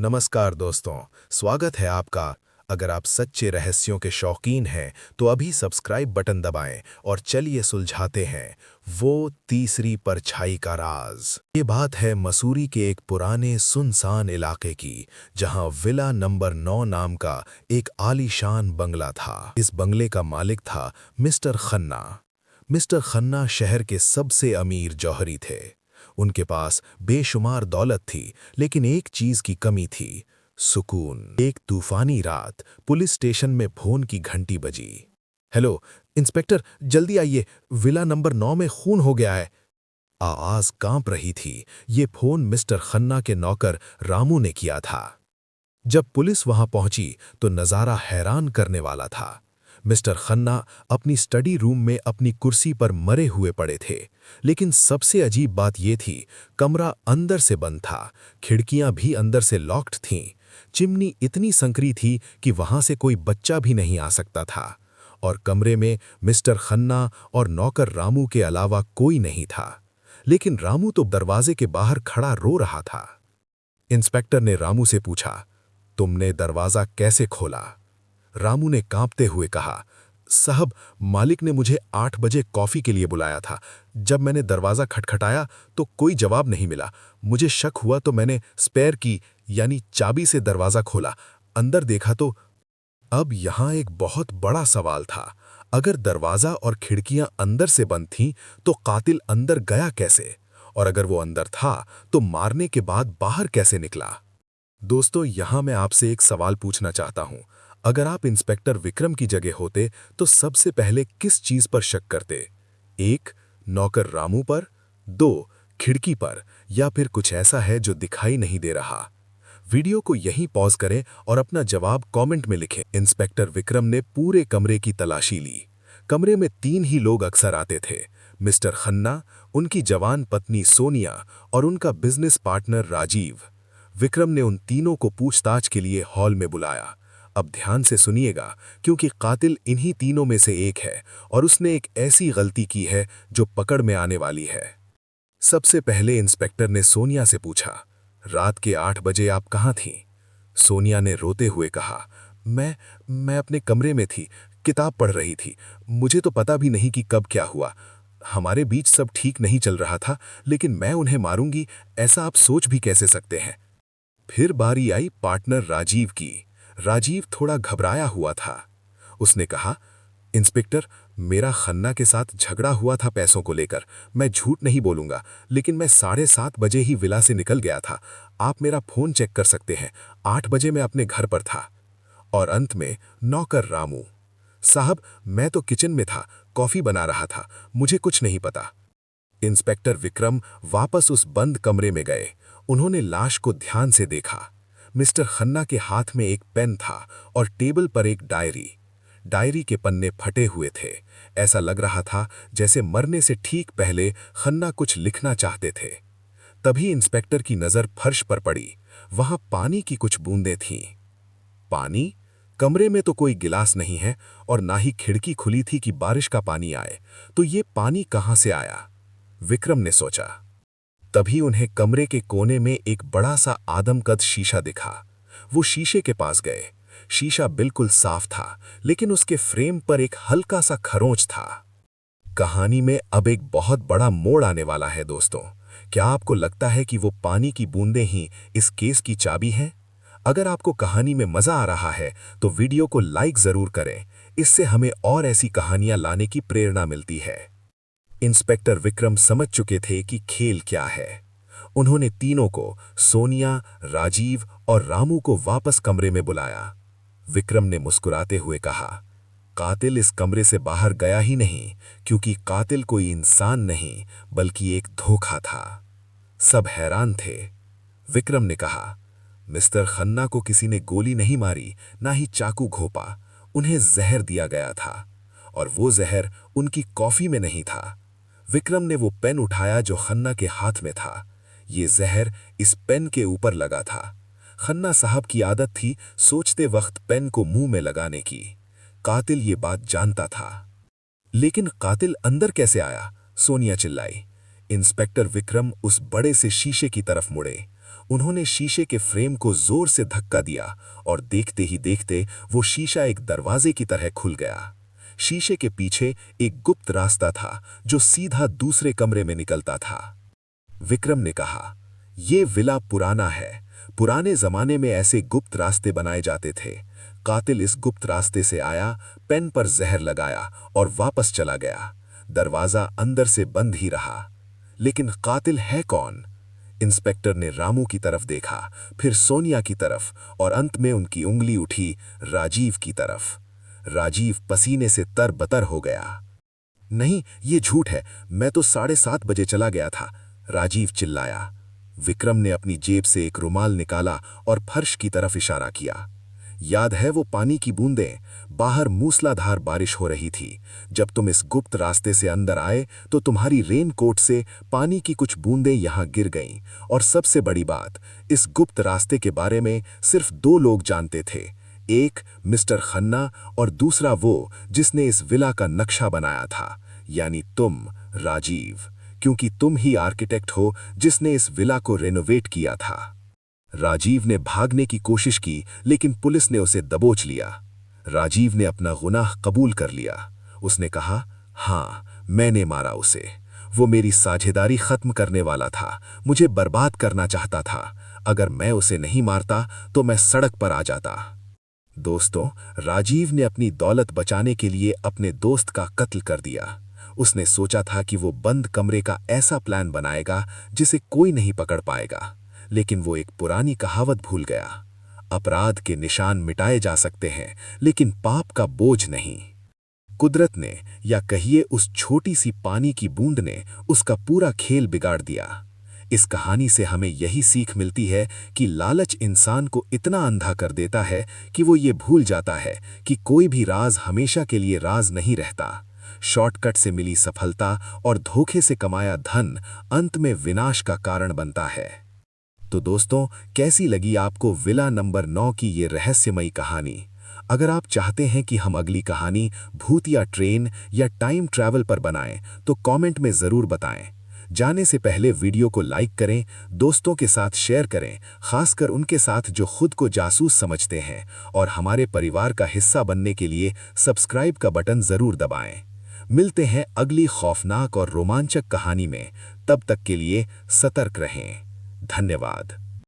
नमस्कार दोस्तों, स्वागत है आपका। अगर आप सच्चे रहस्यों के शौकीन हैं तो अभी सब्सक्राइब बटन दबाएं और चलिए सुलझाते हैं वो तीसरी परछाई का राज। ये बात है मसूरी के एक पुराने सुनसान इलाके की, जहां विला नंबर 9 नाम का एक आलीशान बंगला था। इस बंगले का मालिक था मिस्टर खन्ना। मिस्टर खन्ना शहर के सबसे अमीर जौहरी थे। उनके पास बेशुमार दौलत थी, लेकिन एक चीज की कमी थी, सुकून। एक तूफानी रात पुलिस स्टेशन में फोन की घंटी बजी। हेलो इंस्पेक्टर, जल्दी आइए, विला नंबर 9 में खून हो गया है। आवाज कांप रही थी। ये फोन मिस्टर खन्ना के नौकर रामू ने किया था। जब पुलिस वहां पहुंची तो नजारा हैरान करने वाला था। मिस्टर खन्ना अपनी स्टडी रूम में अपनी कुर्सी पर मरे हुए पड़े थे, लेकिन सबसे अजीब बात यह थी, कमरा अंदर से बंद था, खिड़कियां भी अंदर से लॉक्ड थीं। चिमनी इतनी संकरी थी कि वहां से कोई बच्चा भी नहीं आ सकता था, और कमरे में मिस्टर खन्ना और नौकर रामू के अलावा कोई नहीं था। लेकिन रामू तो दरवाजे के बाहर खड़ा रो रहा था। इंस्पेक्टर ने रामू से पूछा, तुमने दरवाजा कैसे खोला? रामू ने कांपते हुए कहा, साहब, मालिक ने मुझे 8 बजे कॉफी के लिए बुलाया था। जब मैंने दरवाजा खटखटाया तो कोई जवाब नहीं मिला। मुझे शक हुआ तो मैंने स्पेयर की यानी चाबी से दरवाजा खोला। अंदर देखा तो। अब यहां एक बहुत बड़ा सवाल था। अगर दरवाजा और खिड़कियां अंदर से बंद थीं तो कातिल अंदर गया कैसे? और अगर वो अंदर था तो मारने के बाद बाहर कैसे निकला? दोस्तों, यहां मैं आपसे एक सवाल पूछना चाहता हूं। अगर आप इंस्पेक्टर विक्रम की जगह होते तो सबसे पहले किस चीज पर शक करते? 1. नौकर रामू पर, 2. खिड़की पर, या फिर कुछ ऐसा है जो दिखाई नहीं दे रहा? वीडियो को यहीं पॉज करें और अपना जवाब कमेंट में लिखें। इंस्पेक्टर विक्रम ने पूरे कमरे की तलाशी ली। कमरे में 3 ही लोग अक्सर आते थे, मिस्टर खन्ना, उनकी जवान पत्नी सोनिया और उनका बिजनेस पार्टनर राजीव। विक्रम ने उन तीनों को पूछताछ के लिए हॉल में बुलाया। अब ध्यान से सुनिएगा, क्योंकि कातिल इन्हीं तीनों में से एक है और उसने एक ऐसी गलती की है जो पकड़ में आने वाली है। सबसे पहले इंस्पेक्टर ने सोनिया से पूछा, रात के 8 बजे आप कहाँ थीं? सोनिया ने रोते हुए कहा, मैं अपने कमरे में थी, किताब पढ़ रही थी। मुझे तो पता भी नहीं कि कब क्या हुआ। हमारे बीच सब ठीक नहीं चल रहा था, लेकिन मैं उन्हें मारूंगी ऐसा आप सोच भी कैसे सकते हैं? फिर बारी आई पार्टनर राजीव की। राजीव थोड़ा घबराया हुआ था। उसने कहा, इंस्पेक्टर, मेरा खन्ना के साथ झगड़ा हुआ था पैसों को लेकर। मैं झूठ नहीं बोलूंगा, लेकिन मैं 7:30 बजे ही विला से निकल गया था। आप मेरा फोन चेक कर सकते हैं। 8 बजे मैं अपने घर पर था। और अंत में नौकर रामू, साहब, मैं तो किचन में था, कॉफी बना रहा था, मुझे कुछ नहीं पता। इंस्पेक्टर विक्रम वापस उस बंद कमरे में गए। उन्होंने लाश को ध्यान से देखा। मिस्टर खन्ना के हाथ में एक पेन था और टेबल पर एक डायरी। डायरी के पन्ने फटे हुए थे। ऐसा लग रहा था जैसे मरने से ठीक पहले खन्ना कुछ लिखना चाहते थे। तभी इंस्पेक्टर की नजर फर्श पर पड़ी। वहां पानी की कुछ बूंदें थीं। पानी? कमरे में तो कोई गिलास नहीं है और ना ही खिड़की खुली थी कि बारिश का पानी आए, तो ये पानी कहां से आया? विक्रम ने सोचा। तभी उन्हें कमरे के कोने में एक बड़ा सा आदमकद शीशा दिखा। वो शीशे के पास गए। शीशा बिल्कुल साफ था, लेकिन उसके फ्रेम पर एक हल्का सा खरोंच था। कहानी में अब एक बहुत बड़ा मोड़ आने वाला है दोस्तों। क्या आपको लगता है कि वो पानी की बूंदें ही इस केस की चाबी हैं? अगर आपको कहानी में मजा आ रहा है तो वीडियो को लाइक जरूर करें। इससे हमें और ऐसी कहानियां लाने की प्रेरणा मिलती है। इंस्पेक्टर विक्रम समझ चुके थे कि खेल क्या है। उन्होंने तीनों को, सोनिया, राजीव और रामू को वापस कमरे में बुलाया। विक्रम ने मुस्कुराते हुए कहा, कातिल इस कमरे से बाहर गया ही नहीं, क्योंकि कातिल कोई इंसान नहीं बल्कि एक धोखा था। सब हैरान थे। विक्रम ने कहा, मिस्टर खन्ना को किसी ने गोली नहीं मारी, ना ही चाकू घोंपा। उन्हें जहर दिया गया था, और वो जहर उनकी कॉफी में नहीं था। विक्रम ने वो पेन उठाया जो खन्ना के हाथ में था। ये जहर इस पेन के ऊपर लगा था। खन्ना साहब की आदत थी सोचते वक्त पेन को मुंह में लगाने की। कातिल ये बात जानता था। लेकिन कातिल अंदर कैसे आया? सोनिया चिल्लाई। इंस्पेक्टर विक्रम उस बड़े से शीशे की तरफ मुड़े। उन्होंने शीशे के फ्रेम को जोर से धक्का दिया और देखते ही देखते वो शीशा एक दरवाजे की तरह खुल गया। शीशे के पीछे एक गुप्त रास्ता था जो सीधा दूसरे कमरे में निकलता था। विक्रम ने कहा, "ये विला पुराना है। पुराने जमाने में ऐसे गुप्त रास्ते बनाए जाते थे। कातिल इस गुप्त रास्ते से आया, पेन पर जहर लगाया और वापस चला गया। दरवाजा अंदर से बंद ही रहा। लेकिन कातिल है कौन?" इंस्पेक्टर ने रामू की तरफ देखा, फिर सोनिया की तरफ और अंत में उनकी उंगली उठी राजीव की तरफ। राजीव पसीने से तरबतर हो गया। "नहीं, ये झूठ है। मैं तो 7:30 बजे चला गया था," राजीव चिल्लाया। विक्रम ने अपनी जेब से एक रुमाल निकाला और फर्श की तरफ इशारा किया। "याद है वो पानी की बूंदें? बाहर मूसलाधार बारिश हो रही थी। जब तुम इस गुप्त रास्ते से अंदर आए तो तुम्हारी रेनकोट से पानी की कुछ बूंदें यहां गिर गईं। और सबसे बड़ी बात, इस गुप्त रास्ते के बारे में सिर्फ 2 लोग जानते थे। एक मिस्टर खन्ना और दूसरा वो जिसने इस विला का नक्शा बनाया था, यानी तुम, राजीव, क्योंकि तुम ही आर्किटेक्ट हो जिसने इस विला को रेनोवेट किया था।" राजीव ने भागने की कोशिश की, लेकिन पुलिस ने उसे दबोच लिया। राजीव ने अपना गुनाह कबूल कर लिया। उसने कहा, "हाँ, मैंने मारा उसे। वो मेरी साझेदारी खत्म करने वाला था, मुझे बर्बाद करना चाहता था। अगर मैं उसे नहीं मारता तो मैं सड़क पर आ जाता।" दोस्तों, राजीव ने अपनी दौलत बचाने के लिए अपने दोस्त का कत्ल कर दिया। उसने सोचा था कि वो बंद कमरे का ऐसा प्लान बनाएगा जिसे कोई नहीं पकड़ पाएगा, लेकिन वो एक पुरानी कहावत भूल गया, अपराध के निशान मिटाए जा सकते हैं लेकिन पाप का बोझ नहीं। कुदरत ने, या कहिए उस छोटी सी पानी की बूंद ने, उसका पूरा खेल बिगाड़ दिया। इस कहानी से हमें यही सीख मिलती है कि लालच इंसान को इतना अंधा कर देता है कि वो ये भूल जाता है कि कोई भी राज हमेशा के लिए राज नहीं रहता। शॉर्टकट से मिली सफलता और धोखे से कमाया धन अंत में विनाश का कारण बनता है। तो दोस्तों, कैसी लगी आपको विला नंबर 9 की ये रहस्यमयी कहानी? अगर आप चाहते हैं कि हम अगली कहानी भूत या ट्रेन या टाइम ट्रैवल पर बनाएं तो कमेंट में ज़रूर बताएं। जाने से पहले वीडियो को लाइक करें, दोस्तों के साथ शेयर करें, खासकर उनके साथ जो खुद को जासूस समझते हैं, और हमारे परिवार का हिस्सा बनने के लिए सब्सक्राइब का बटन ज़रूर दबाएं। मिलते हैं अगली खौफनाक और रोमांचक कहानी में। तब तक के लिए सतर्क रहें। धन्यवाद।